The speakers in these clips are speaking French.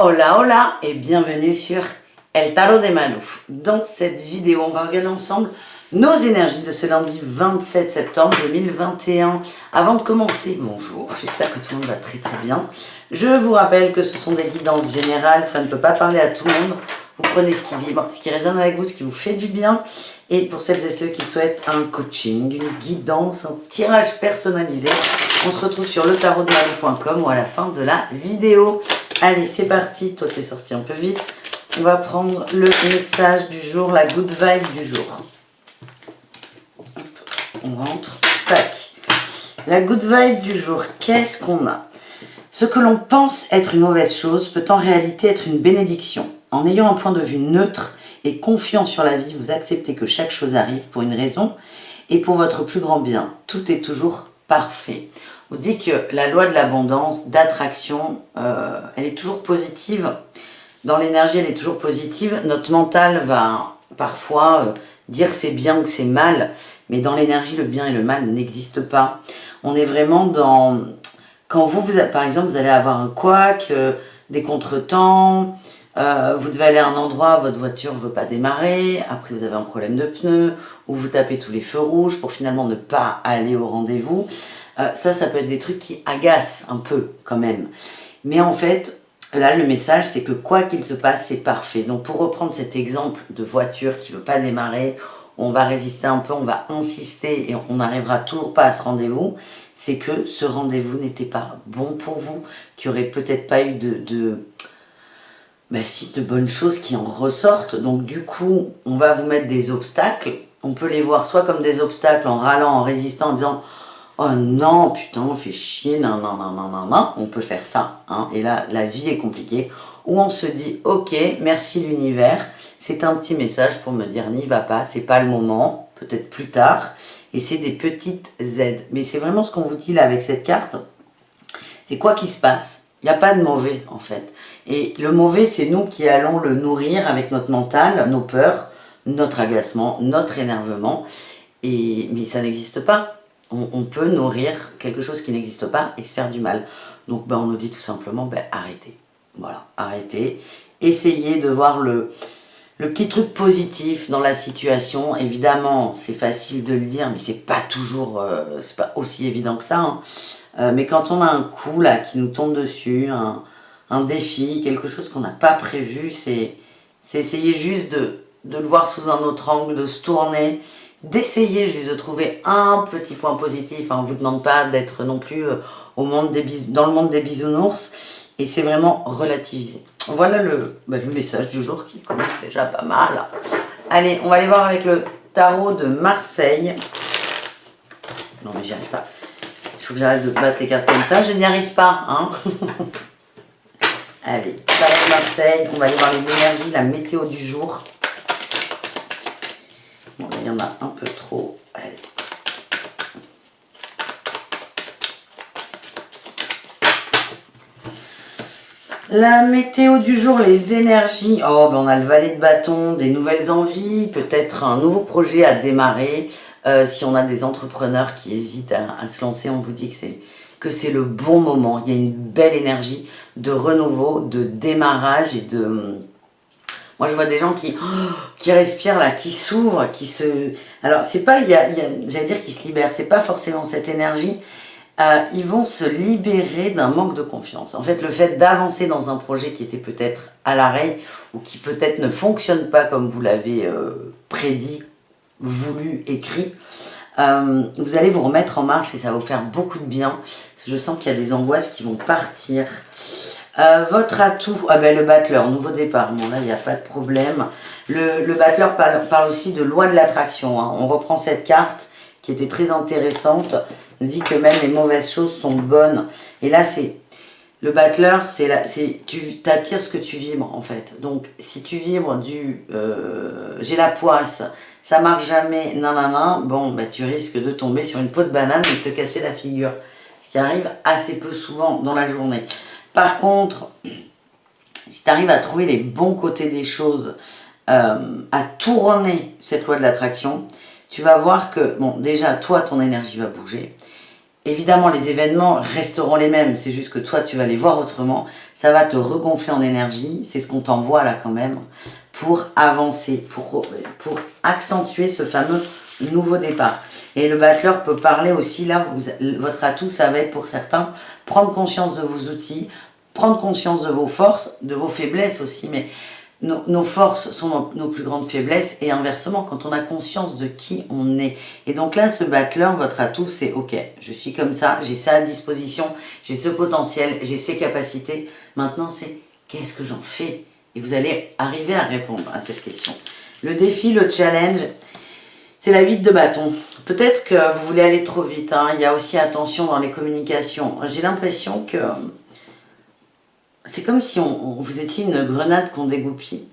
Hola hola et bienvenue sur El Tarot de Malouf. Dans cette vidéo, on va regarder ensemble nos énergies de ce lundi 27 septembre 2021. Avant de commencer, bonjour, j'espère que tout le monde va très bien. Je vous rappelle que ce sont des guidances générales, ça ne peut pas parler à tout le monde. Vous prenez ce qui vibre, ce qui résonne avec vous, ce qui vous fait du bien. Et pour celles et ceux qui souhaitent un coaching, une guidance, un tirage personnalisé, on se retrouve sur letarodemalouf.com ou à la fin de la vidéo. Allez, c'est parti. Toi, t'es sorti un peu vite. On va prendre le message du jour, la good vibe du jour. Hop, on rentre. Tac. La good vibe du jour, qu'est-ce qu'on a? Ce que l'on pense être une mauvaise chose peut en réalité être une bénédiction. En ayant un point de vue neutre et confiant sur la vie, vous acceptez que chaque chose arrive pour une raison et pour votre plus grand bien. Tout est toujours parfait. On dit que la loi de l'abondance, d'attraction, elle est toujours positive. Dans l'énergie, elle est toujours positive. Notre mental va parfois dire c'est bien ou que c'est mal, mais dans l'énergie, le bien et le mal n'existent pas. On est vraiment dans... Quand vous par exemple, vous allez avoir un couac, des contretemps, vous devez aller à un endroit, votre voiture ne veut pas démarrer, après vous avez un problème de pneus, ou vous tapez tous les feux rouges pour finalement ne pas aller au rendez-vous. Ça peut être des trucs qui agacent un peu quand même. Mais en fait, là, le message, c'est que quoi qu'il se passe, c'est parfait. Donc pour reprendre cet exemple de voiture qui ne veut pas démarrer, on va résister un peu, on va insister et on n'arrivera toujours pas à ce rendez-vous, c'est que ce rendez-vous n'était pas bon pour vous, qu'il n'y aurait peut-être pas eu de bonnes choses qui en ressortent. Donc du coup, on va vous mettre des obstacles. On peut les voir soit comme des obstacles en râlant, en résistant, en disant « Oh non, putain, on fait chier, non, non, non, non, non, non ». On peut faire ça, hein, et là, la vie est compliquée. Ou on se dit « Ok, merci l'univers, c'est un petit message pour me dire n'y va pas, c'est pas le moment, peut-être plus tard ». Et c'est des petites aides. Mais c'est vraiment ce qu'on vous dit là avec cette carte. C'est quoi qui se passe. Il n'y a pas de mauvais en fait. Et le mauvais, c'est nous qui allons le nourrir avec notre mental, nos peurs, notre agacement, notre énervement. Mais ça n'existe pas. On peut nourrir quelque chose qui n'existe pas et se faire du mal. Donc on nous dit tout simplement, arrêtez. Voilà, arrêtez. Essayez de voir le petit truc positif dans la situation. Évidemment, c'est facile de le dire, mais c'est pas toujours, c'est pas aussi évident que ça. Hein. Mais quand on a un coup là qui nous tombe dessus, un défi, quelque chose qu'on n'a pas prévu, c'est essayer juste de le voir sous un autre angle, de se tourner, d'essayer juste de trouver un petit point positif. Hein. On ne vous demande pas d'être non plus dans le monde des bisounours, et c'est vraiment relativiser. Voilà le message du jour qui commence déjà pas mal. Allez, on va aller voir avec le tarot de Marseille. Non mais j'y arrive pas. Il faut que j'arrête de battre les cartes comme ça. Je n'y arrive pas. Hein. Allez, tarot de Marseille. On va aller voir les énergies, la météo du jour. Bon, là, il y en a un peu trop. Allez. La météo du jour, les énergies. Oh, on a le valet de bâton, des nouvelles envies, peut-être un nouveau projet à démarrer. Si on a des entrepreneurs qui hésitent à se lancer, on vous dit que c'est le bon moment. Il y a une belle énergie de renouveau, de démarrage et de... Moi, je vois des gens qui respirent là, qui s'ouvrent, qui se... Alors, c'est pas, j'allais dire qu'ils se libèrent, c'est pas forcément cette énergie. Ils vont se libérer d'un manque de confiance. En fait, le fait d'avancer dans un projet qui était peut-être à l'arrêt ou qui peut-être ne fonctionne pas comme vous l'avez prédit, voulu, écrit, vous allez vous remettre en marche et ça va vous faire beaucoup de bien. Je sens qu'il y a des angoisses qui vont partir. Votre atout, le battleur, nouveau départ, bon là il n'y a pas de problème. Le battleur parle aussi de loi de l'attraction. Hein. On reprend cette carte qui était très intéressante. On dit que même les mauvaises choses sont bonnes. Et là, c'est le battleur, tu t'attires ce que tu vibres en fait. Donc, si tu vibres j'ai la poisse, ça marche jamais, nanana, bon, tu risques de tomber sur une peau de banane et de te casser la figure. Ce qui arrive assez peu souvent dans la journée. Par contre, si tu arrives à trouver les bons côtés des choses, à tourner cette loi de l'attraction, tu vas voir que, bon, déjà, toi, ton énergie va bouger. évidemment, les événements resteront les mêmes. C'est juste que toi, tu vas les voir autrement. Ça va te regonfler en énergie. C'est ce qu'on t'envoie là quand même. Pour avancer, pour accentuer ce fameux nouveau départ. Et le battleur peut parler aussi, là, votre atout, ça va être pour certains, prendre conscience de vos outils, prendre conscience de vos forces, de vos faiblesses aussi, mais nos forces sont nos plus grandes faiblesses et inversement, quand on a conscience de qui on est. Et donc là, ce battleur, votre atout, c'est ok, je suis comme ça, j'ai ça à disposition, j'ai ce potentiel, j'ai ces capacités. Maintenant, c'est qu'est-ce que j'en fais? Et vous allez arriver à répondre à cette question. Le défi, le challenge, c'est la 8 de bâton. Peut-être que vous voulez aller trop vite. Hein. Il y a aussi attention dans les communications. J'ai l'impression que c'est comme si vous étiez une grenade qu'on dégoupille.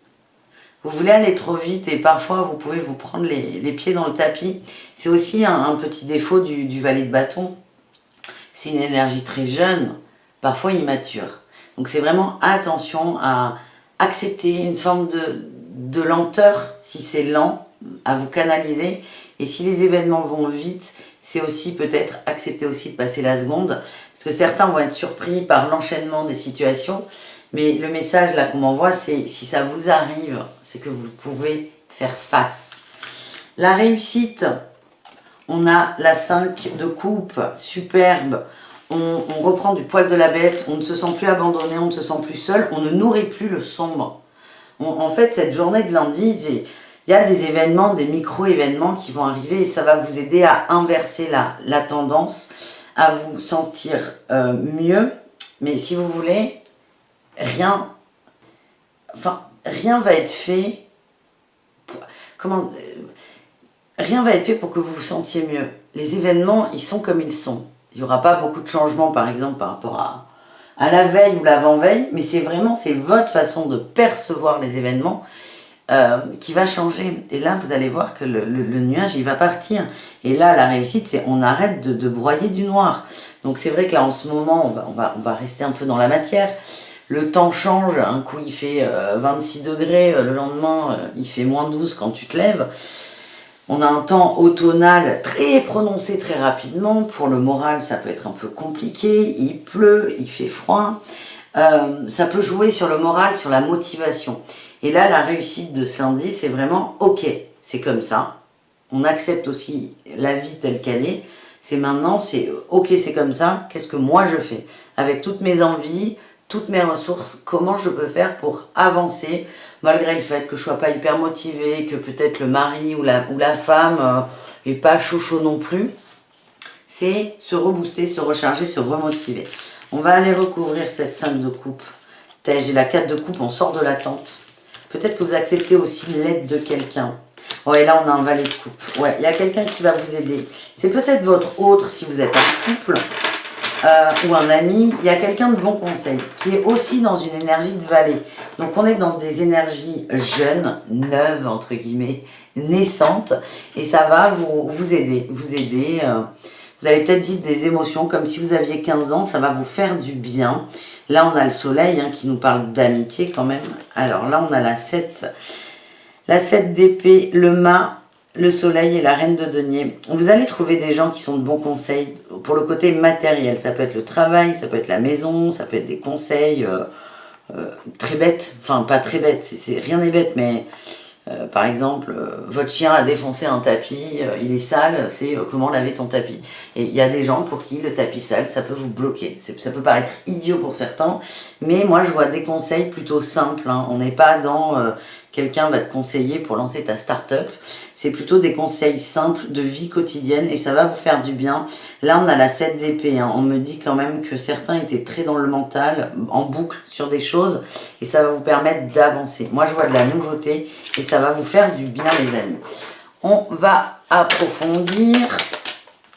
Vous voulez aller trop vite et parfois vous pouvez vous prendre les pieds dans le tapis. C'est aussi un petit défaut du valet de bâton. C'est une énergie très jeune, parfois immature. Donc c'est vraiment attention à accepter une forme de lenteur si c'est lent, à vous canaliser. Et si les événements vont vite, c'est aussi peut-être accepter aussi de passer la seconde. Parce que certains vont être surpris par l'enchaînement des situations. Mais le message là qu'on m'envoie, c'est si ça vous arrive, c'est que vous pouvez faire face. La réussite, on a la 5 de coupe, superbe. On reprend du poil de la bête, on ne se sent plus abandonné, on ne se sent plus seul, on ne nourrit plus le sombre. En fait, cette journée de lundi, il y a des événements, des micro-événements qui vont arriver et ça va vous aider à inverser la tendance, à vous sentir mieux. Mais si vous voulez, rien va être fait. Rien va être fait pour que vous vous sentiez mieux. Les événements, ils sont comme ils sont. Il n'y aura pas beaucoup de changements, par exemple, par rapport à la veille ou l'avant-veille, mais c'est votre façon de percevoir les événements qui va changer. Et là, vous allez voir que le nuage, il va partir. Et là, la réussite, c'est on arrête de broyer du noir. Donc c'est vrai que là, en ce moment, on va rester un peu dans la matière. Le temps change, un coup il fait 26 degrés, le lendemain il fait moins 12 quand tu te lèves. On a un temps automnal très prononcé très rapidement. Pour le moral, ça peut être un peu compliqué. Il pleut, il fait froid. Ça peut jouer sur le moral, sur la motivation. Et là, la réussite de ce lundi, c'est vraiment ok, c'est comme ça. On accepte aussi la vie telle qu'elle est. C'est maintenant, c'est ok, c'est comme ça. Qu'est-ce que moi je fais? Avec toutes mes envies, toutes mes ressources, comment je peux faire pour avancer malgré le fait que je ne sois pas hyper motivée, que peut-être le mari ou la femme n'est pas chaud non plus. C'est se rebooster, se recharger, se remotiver. On va aller recouvrir cette 5 de coupe. J'ai la 4 de coupe, on sort de l'attente. Peut-être que vous acceptez aussi l'aide de quelqu'un. Ouais, là on a un valet de coupe. Ouais, il y a quelqu'un qui va vous aider. C'est peut-être votre autre si vous êtes un couple. Ou un ami, il y a quelqu'un de bon conseil qui est aussi dans une énergie de valet. Donc on est dans des énergies jeunes, neuves entre guillemets, naissantes, et ça va vous aider. Vous allez peut-être vivre des émotions comme si vous aviez 15 ans, ça va vous faire du bien. Là on a le soleil qui nous parle d'amitié quand même. Alors là on a la 7 d'épée, le mât, le soleil et la reine de denier. Vous allez trouver des gens qui sont de bons conseils pour le côté matériel. Ça peut être le travail, ça peut être la maison, ça peut être des conseils très bêtes. Enfin, pas très bêtes, rien n'est bête, mais par exemple, votre chien a défoncé un tapis, il est sale, c'est comment laver ton tapis. Et il y a des gens pour qui le tapis sale, ça peut vous bloquer. Ça peut paraître idiot pour certains, mais moi je vois des conseils plutôt simples. On n'est pas dans... quelqu'un va te conseiller pour lancer ta start-up. C'est plutôt des conseils simples de vie quotidienne et ça va vous faire du bien. Là, on a la 7 d'épée. On me dit quand même que certains étaient très dans le mental, en boucle sur des choses et ça va vous permettre d'avancer. Moi, je vois de la nouveauté et ça va vous faire du bien, les amis. On va approfondir.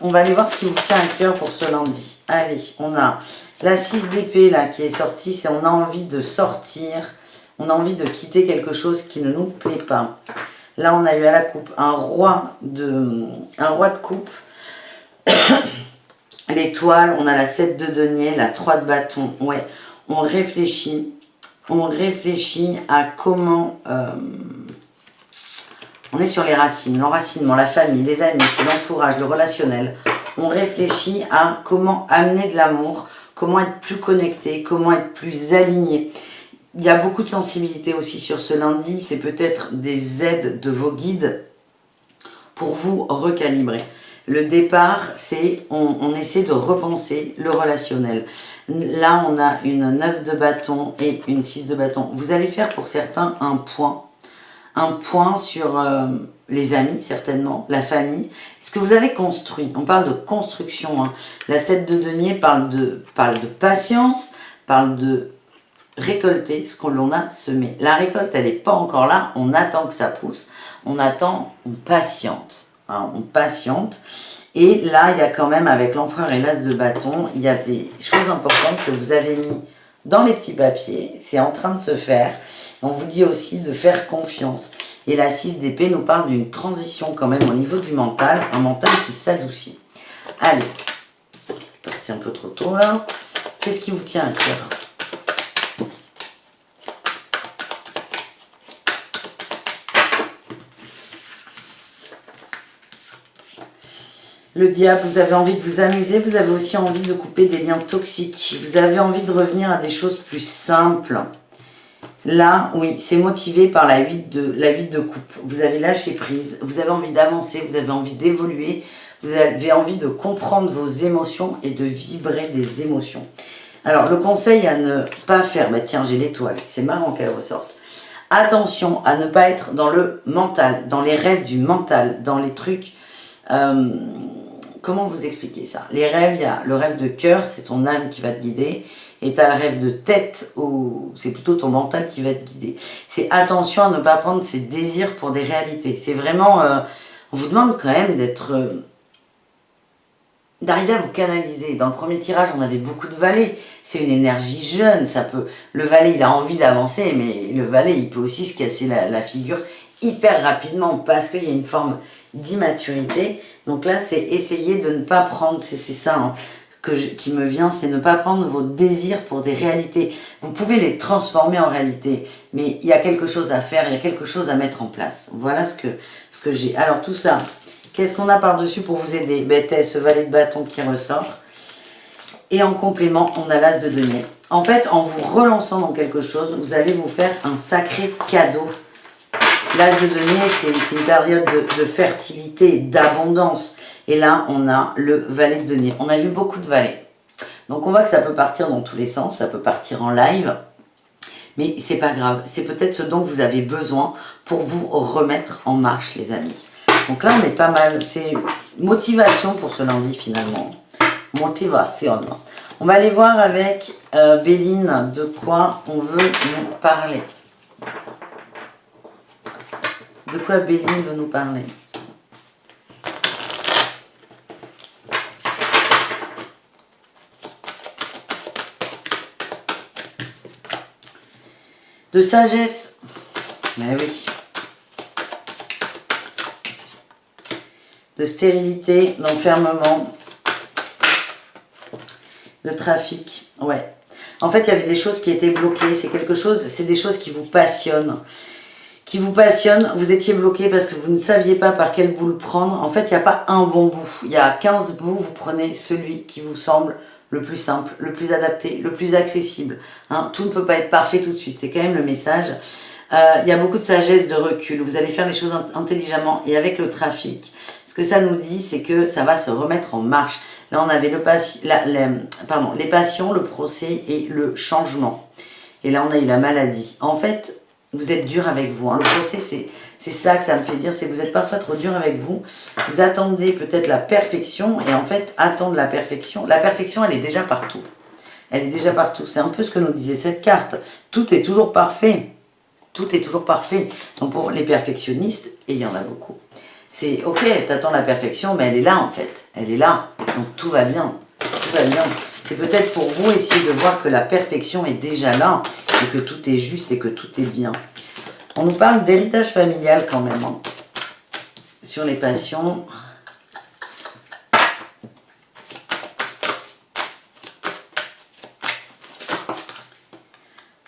On va aller voir ce qui vous tient à cœur pour ce lundi. Allez, on a la 6 d'épée là qui est sortie. C'est on a envie de sortir. On a envie de quitter quelque chose qui ne nous plaît pas. Là, on a eu à la coupe un roi de coupe. L'étoile, on a la 7 de denier, la 3 de bâton. Ouais, on réfléchit à comment... on est sur les racines, l'enracinement, la famille, les amis, l'entourage, le relationnel. on réfléchit à comment amener de l'amour, comment être plus connecté, comment être plus aligné. Il y a beaucoup de sensibilité aussi sur ce lundi, c'est peut-être des aides de vos guides pour vous recalibrer. Le départ, c'est on essaie de repenser le relationnel. Là, on a une 9 de bâton et une 6 de bâton. Vous allez faire pour certains un point sur les amis, certainement, la famille. Ce que vous avez construit, on parle de construction. Hein. La 7 de denier parle de patience, parle de récolter ce qu'on a semé. La récolte, elle n'est pas encore là, on attend que ça pousse, on attend, on patiente. Hein, on patiente. Et là, il y a quand même, avec l'empereur et l'as de bâton, il y a des choses importantes que vous avez mis dans les petits papiers. C'est en train de se faire. On vous dit aussi de faire confiance. Et la 6 d'épée nous parle d'une transition quand même au niveau du mental, un mental qui s'adoucit. Allez, parti un peu trop tôt là. Qu'est-ce qui vous tient à cœur ? Le diable, vous avez envie de vous amuser, vous avez aussi envie de couper des liens toxiques. Vous avez envie de revenir à des choses plus simples. Là, oui, c'est motivé par la 8 de coupe. Vous avez lâché prise, vous avez envie d'avancer, vous avez envie d'évoluer, vous avez envie de comprendre vos émotions et de vibrer des émotions. Alors, le conseil à ne pas faire, bah tiens, j'ai l'étoile, c'est marrant qu'elle ressorte. Attention à ne pas être dans le mental, dans les rêves du mental, dans les trucs... comment vous expliquer ça? Les rêves, il y a le rêve de cœur, c'est ton âme qui va te guider. Et tu as le rêve de tête, où c'est plutôt ton mental qui va te guider. C'est attention à ne pas prendre ses désirs pour des réalités. C'est vraiment... on vous demande quand même d'arriver à vous canaliser. Dans le premier tirage, on avait beaucoup de valets. C'est une énergie jeune. Ça peut, le valet, il a envie d'avancer, mais le valet, il peut aussi se casser la figure hyper rapidement parce qu'il y a une forme d'immaturité. Donc là, c'est essayer de ne pas prendre... C'est ça, hein, qui me vient, c'est ne pas prendre vos désirs pour des réalités. Vous pouvez les transformer en réalité, mais il y a quelque chose à faire, il y a quelque chose à mettre en place. Voilà ce que j'ai. Alors tout ça, qu'est-ce qu'on a par-dessus pour vous aider? T'as ce valet de bâton qui ressort. Et en complément, on a l'as de denier. En fait, en vous relançant dans quelque chose, vous allez vous faire un sacré cadeau. L'as de denier, c'est une période de fertilité, d'abondance. Et là, on a le valet de denier. On a vu beaucoup de valets. Donc, on voit que ça peut partir dans tous les sens. Ça peut partir en live. Mais c'est pas grave. C'est peut-être ce dont vous avez besoin pour vous remettre en marche, les amis. Donc là, on est pas mal. C'est motivation pour ce lundi, finalement. Motivation. On va aller voir avec Béline de quoi on veut nous parler. De quoi Béline veut nous parler? De sagesse. Mais oui. De stérilité, d'enfermement. Le trafic. Ouais. En fait, il y avait des choses qui étaient bloquées. C'est quelque chose, c'est des choses qui vous passionnent. Qui vous passionne, vous étiez bloqué parce que vous ne saviez pas par quel bout le prendre. En fait, il n'y a pas un bon bout. Il y a 15 bouts, vous prenez celui qui vous semble le plus simple, le plus adapté, le plus accessible. Hein, tout ne peut pas être parfait tout de suite, c'est quand même le message. Il y a beaucoup de sagesse, de recul. Vous allez faire les choses intelligemment et avec le trafic. Ce que ça nous dit, c'est que ça va se remettre en marche. Là, on avait les passions, le procès et le changement. Et là, on a eu la maladie. En fait, vous êtes dur avec vous. Hein. Le procès, c'est ça que ça me fait dire, c'est que vous êtes parfois trop dur avec vous. Vous attendez peut-être la perfection, et en fait, attendre la perfection, elle est déjà partout. Elle est déjà partout. C'est un peu ce que nous disait cette carte. Tout est toujours parfait. Tout est toujours parfait. Donc pour les perfectionnistes, et il y en a beaucoup, c'est ok, t'attends la perfection, mais elle est là en fait. Elle est là. Donc tout va bien. Tout va bien. C'est peut-être pour vous essayer de voir que la perfection est déjà là, et que tout est juste et que tout est bien. On nous parle d'héritage familial quand même, hein, sur les passions.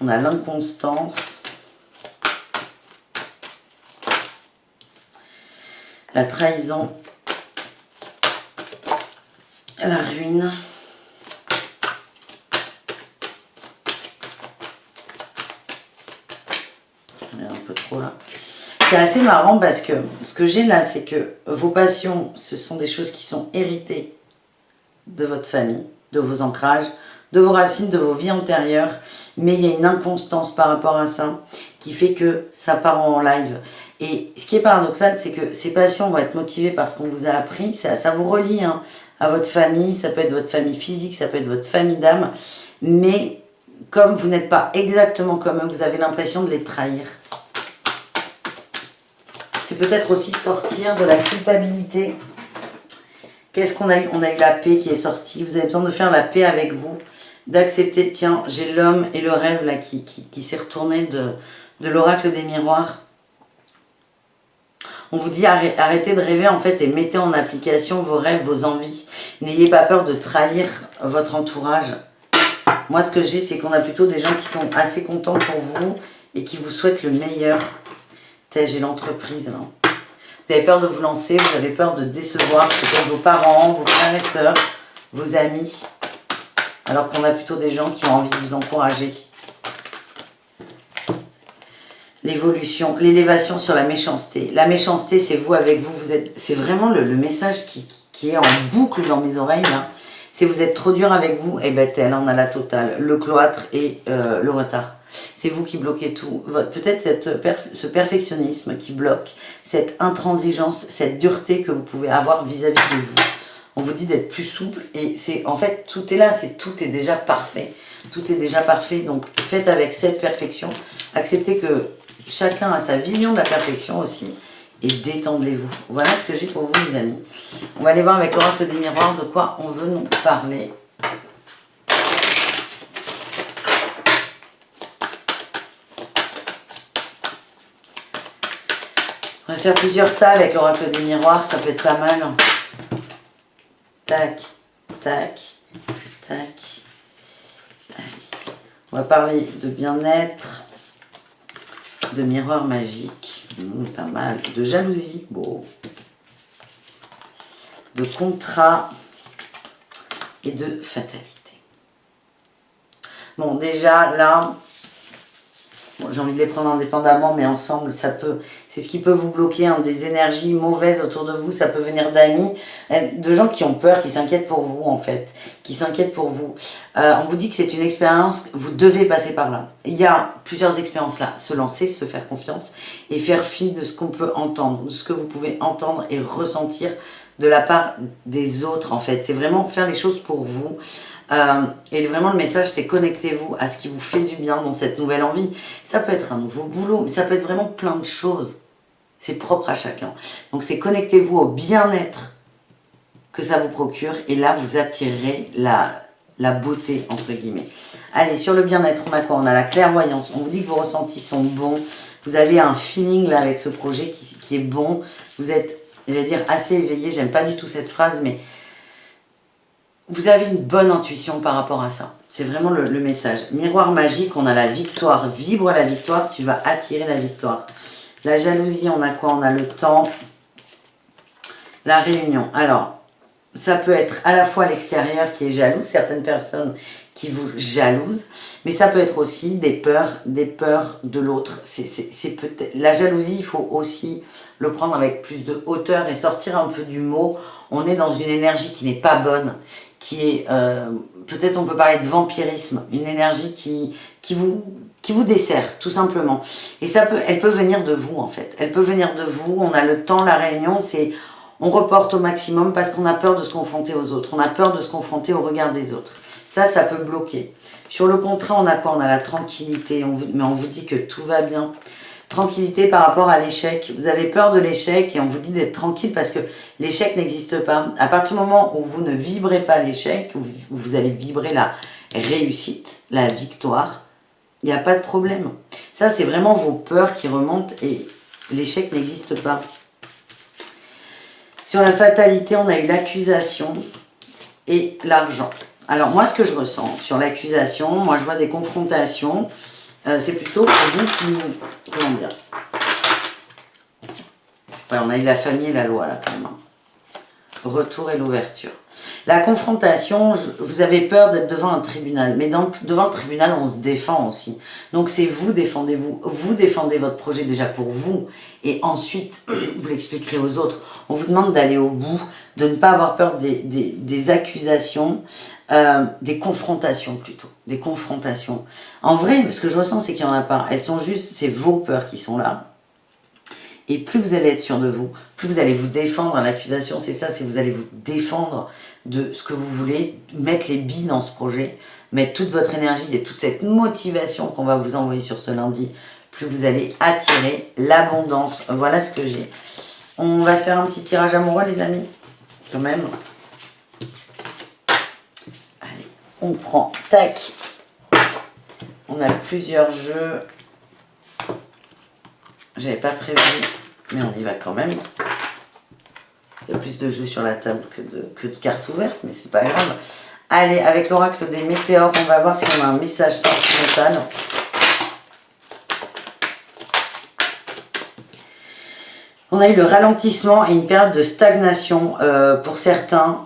On a l'inconstance. La trahison. La ruine. Un peu trop là. C'est assez marrant parce que ce que j'ai là, c'est que vos passions, ce sont des choses qui sont héritées de votre famille, de vos ancrages, de vos racines, de vos vies antérieures. Mais il y a une inconstance par rapport à ça qui fait que ça part en live. Et ce qui est paradoxal, c'est que ces passions vont être motivées par ce qu'on vous a appris. Ça vous relie hein, à votre famille. Ça peut être votre famille physique, ça peut être votre famille d'âme. Mais comme vous n'êtes pas exactement comme eux, vous avez l'impression de les trahir. C'est peut-être aussi sortir de la culpabilité. Qu'est-ce qu'on a eu? On a eu la paix qui est sortie. Vous avez besoin de faire la paix avec vous. D'accepter, tiens, j'ai l'homme et le rêve là qui s'est retourné de l'oracle des miroirs. On vous dit arrêtez de rêver en fait et mettez en application vos rêves, vos envies. N'ayez pas peur de trahir votre entourage. Moi ce que j'ai c'est qu'on a plutôt des gens qui sont assez contents pour vous et qui vous souhaitent le meilleur. J'ai l'entreprise là. Vous avez peur de vous lancer, vous avez peur de décevoir peut-être vos parents, vos frères et sœurs, vos amis. Alors qu'on a plutôt des gens qui ont envie de vous encourager. L'évolution, l'élévation sur la méchanceté. La méchanceté, c'est vous avec vous. C'est vraiment le message qui est en boucle dans mes oreilles. Là. Si vous êtes trop dur avec vous, eh ben elle en a la totale. Le cloître et le retard. C'est vous qui bloquez tout. Peut-être ce perfectionnisme qui bloque, cette intransigeance, cette dureté que vous pouvez avoir vis-à-vis de vous. On vous dit d'être plus souple et c'est en fait tout est là, tout est déjà parfait. Tout est déjà parfait, donc faites avec cette perfection. Acceptez que chacun a sa vision de la perfection aussi et détendez-vous. Voilà ce que j'ai pour vous les amis. On va aller voir avec l'oracle des miroirs de quoi on veut nous parler. On va faire plusieurs tas avec l'oracle des miroirs, ça peut être pas mal. Tac, tac, tac. Allez. On va parler de bien-être, de miroir magique, pas mal, de jalousie, beau, de contrat et de fatalité. Bon, déjà là, j'ai envie de les prendre indépendamment, mais ensemble, ça peut. C'est ce qui peut vous bloquer, hein, des énergies mauvaises autour de vous. Ça peut venir d'amis, de gens qui ont peur, qui s'inquiètent pour vous, en fait. Qui s'inquiètent pour vous. On vous dit que c'est une expérience, vous devez passer par là. Il y a plusieurs expériences là. Se lancer, se faire confiance et faire fi de ce qu'on peut entendre, de ce que vous pouvez entendre et ressentir de la part des autres, en fait. C'est vraiment faire les choses pour vous. Et vraiment le message c'est connectez-vous à ce qui vous fait du bien dans cette nouvelle envie. Ça peut être un nouveau boulot, mais ça peut être vraiment plein de choses. C'est propre à chacun. Donc c'est connectez-vous au bien-être que ça vous procure et là vous attirerez la beauté entre guillemets. Allez, sur le bien-être, on a quoi? On a la clairvoyance. On vous dit que vos ressentis sont bons. Vous avez un feeling là avec ce projet qui est bon. Vous êtes, je vais dire, assez éveillé. J'aime pas du tout cette phrase, mais vous avez une bonne intuition par rapport à ça. C'est vraiment le message. Miroir magique, on a la victoire. Vibre la victoire, tu vas attirer la victoire. La jalousie, on a quoi? On a le temps. La réunion. Alors, ça peut être à la fois l'extérieur qui est jaloux, certaines personnes qui vous jalousent, mais ça peut être aussi des peurs de l'autre. C'est peut-être la jalousie, il faut aussi le prendre avec plus de hauteur et sortir un peu du mot. On est dans une énergie qui n'est pas bonne, qui est, peut-être on peut parler de vampirisme, une énergie qui vous dessert, tout simplement. Et elle peut venir de vous, en fait. Elle peut venir de vous, on a le temps, la réunion, on reporte au maximum parce qu'on a peur de se confronter aux autres. On a peur de se confronter au regard des autres. Ça peut bloquer. Sur le contrat, on a quoi? On a la tranquillité, mais on vous dit que tout va bien. Tranquillité par rapport à l'échec. Vous avez peur de l'échec et on vous dit d'être tranquille parce que l'échec n'existe pas. À partir du moment où vous ne vibrez pas l'échec, où vous allez vibrer la réussite, la victoire, il n'y a pas de problème. Ça, c'est vraiment vos peurs qui remontent et l'échec n'existe pas. Sur la fatalité, on a eu l'accusation et l'argent. Alors, moi, ce que je ressens sur l'accusation, moi, je vois des confrontations. C'est plutôt pour vous qui... Comment dire? Ouais, on a eu la famille et la loi, là, quand même. retour et l'ouverture. La confrontation, vous avez peur d'être devant un tribunal, mais devant le tribunal, on se défend aussi. Donc c'est vous défendez-vous, vous défendez votre projet déjà pour vous, et ensuite, vous l'expliquerez aux autres. On vous demande d'aller au bout, de ne pas avoir peur des accusations, des confrontations plutôt, des confrontations. En vrai, ce que je ressens, c'est qu'il n'y en a pas. Elles sont juste, c'est vos peurs qui sont là. Et plus vous allez être sûr de vous, plus vous allez vous défendre. L'accusation, c'est ça, c'est vous allez vous défendre de ce que vous voulez, mettre les billes dans ce projet, mettre toute votre énergie et toute cette motivation qu'on va vous envoyer sur ce lundi, plus vous allez attirer l'abondance. Voilà ce que j'ai. On va se faire un petit tirage amoureux, les amis, quand même. Allez, on prend, tac. On a plusieurs jeux. J'avais pas prévu, mais on y va quand même. Il y a plus de jeux sur la table que de cartes ouvertes, mais c'est pas grave. Allez, avec l'oracle des météores, on va voir si on a un message sentimental. On a eu le ralentissement et une période de stagnation pour certains.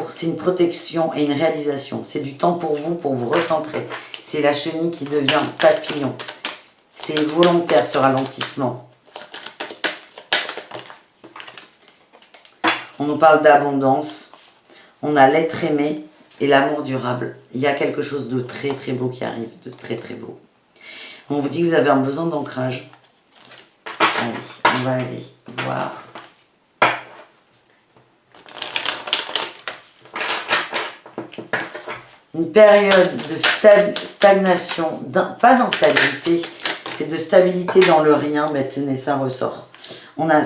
C'est une protection et une réalisation. C'est du temps pour vous recentrer. C'est la chenille qui devient papillon. C'est volontaire ce ralentissement. On nous parle d'abondance. On a l'être aimé et l'amour durable. Il y a quelque chose de très très beau qui arrive, de très très beau. On vous dit que vous avez un besoin d'ancrage. Allez, on va aller voir. Une période de stagnation, pas d'instabilité, c'est de stabilité dans le rien, mais tenez, ça ressort. On a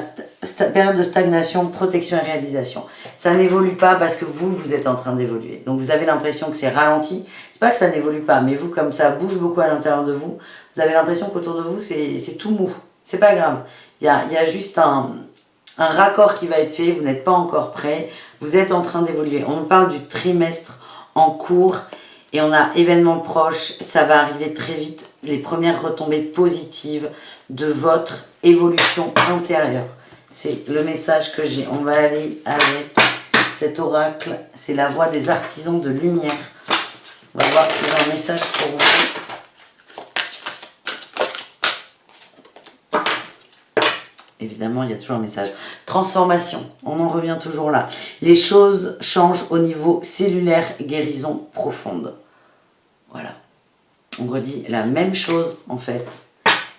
période de stagnation, protection et réalisation. Ça n'évolue pas parce que vous êtes en train d'évoluer. Donc vous avez l'impression que c'est ralenti. C'est pas que ça n'évolue pas, mais vous, comme ça bouge beaucoup à l'intérieur de vous, vous avez l'impression qu'autour de vous, c'est tout mou. C'est pas grave. Il y a juste un raccord qui va être fait, vous n'êtes pas encore prêt, vous êtes en train d'évoluer. On parle du trimestre en cours et on a événements proches, ça va arriver très vite, les premières retombées positives de votre évolution intérieure. C'est le message que j'ai. On va aller avec cet oracle, c'est la voix des artisans de lumière. On va voir si j'ai un message pour vous. Évidemment, il y a toujours un message. Transformation, on en revient toujours là. Les choses changent au niveau cellulaire, guérison profonde. Voilà. On redit la même chose en fait.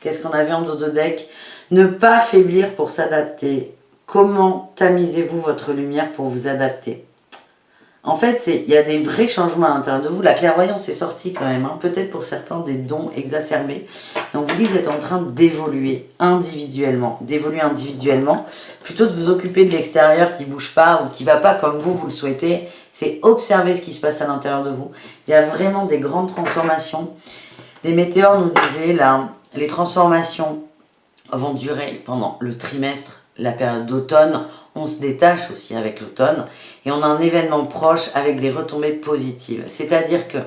Qu'est-ce qu'on avait en dos de deck? Ne pas faiblir pour s'adapter. Comment tamisez-vous votre lumière pour vous adapter? En fait, il y a des vrais changements à l'intérieur de vous. La clairvoyance est sortie quand même. Hein. Peut-être pour certains des dons exacerbés. Et on vous dit que vous êtes en train d'évoluer individuellement. D'évoluer individuellement. Plutôt de vous occuper de l'extérieur qui ne bouge pas ou qui ne va pas comme vous le souhaitez. C'est observer ce qui se passe à l'intérieur de vous. Il y a vraiment des grandes transformations. Les météores nous disaient, là, les transformations vont durer pendant le trimestre, la période d'automne. On se détache aussi avec l'automne et on a un événement proche avec des retombées positives. C'est-à-dire que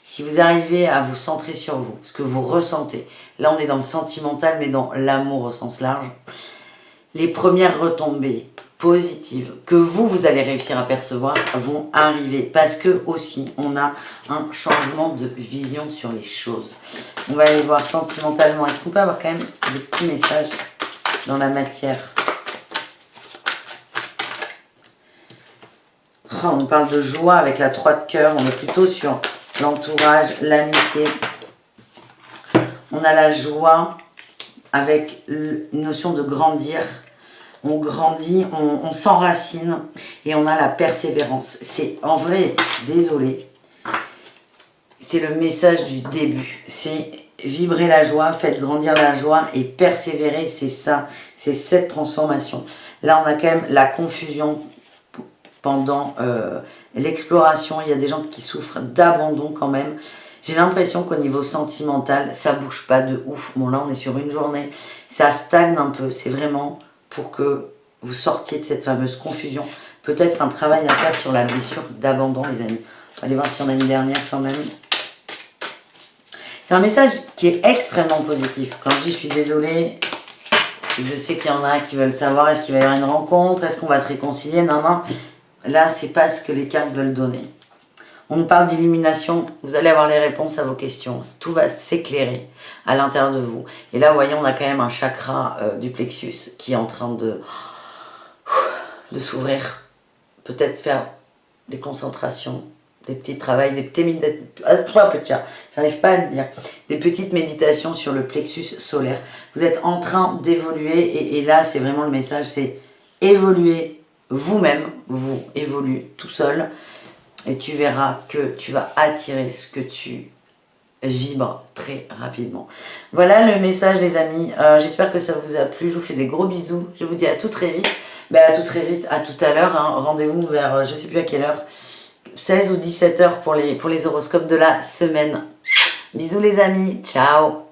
si vous arrivez à vous centrer sur vous, ce que vous ressentez, là on est dans le sentimental mais dans l'amour au sens large, les premières retombées positives que vous allez réussir à percevoir vont arriver parce que aussi on a un changement de vision sur les choses. On va aller voir sentimentalement. Est-ce qu'on peut avoir quand même des petits messages dans la matière? On parle de joie avec la 3 de cœur. On est plutôt sur l'entourage, l'amitié. On a la joie avec une notion de grandir. On grandit, on s'enracine et on a la persévérance. C'est en vrai, je suis désolée, c'est le message du début. C'est vibrer la joie, faites grandir la joie et persévérer. C'est ça, c'est cette transformation. Là, on a quand même la confusion. Pendant l'exploration, il y a des gens qui souffrent d'abandon quand même. J'ai l'impression qu'au niveau sentimental, ça bouge pas de ouf. Bon là, on est sur une journée, ça stagne un peu. C'est vraiment pour que vous sortiez de cette fameuse confusion. Peut-être un travail à faire sur la blessure d'abandon, les amis. On va aller voir si on a une dernière quand même. C'est un message qui est extrêmement positif. Quand je dis je suis désolée, Je sais qu'il y en a qui veulent savoir est-ce qu'il va y avoir une rencontre, est-ce qu'on va se réconcilier, non, non. Là, c'est pas ce que les cartes veulent donner. On nous parle d'illumination, vous allez avoir les réponses à vos questions. Tout va s'éclairer à l'intérieur de vous. Et là, vous voyez, on a quand même un chakra du plexus qui est en train de s'ouvrir. Peut-être faire des concentrations, des petits travails, des petits j'arrive pas à le dire. Des petites méditations sur le plexus solaire. Vous êtes en train d'évoluer et là, c'est vraiment le message, c'est évoluer vous-même, vous évoluez tout seul. Et tu verras que tu vas attirer ce que tu vibres très rapidement. Voilà le message les amis. J'espère que ça vous a plu. Je vous fais des gros bisous. Je vous dis à tout très vite. À tout à l'heure. Hein. Rendez-vous vers, je sais plus à quelle heure, 16 ou 17 heures pour les horoscopes de la semaine. Bisous les amis. Ciao.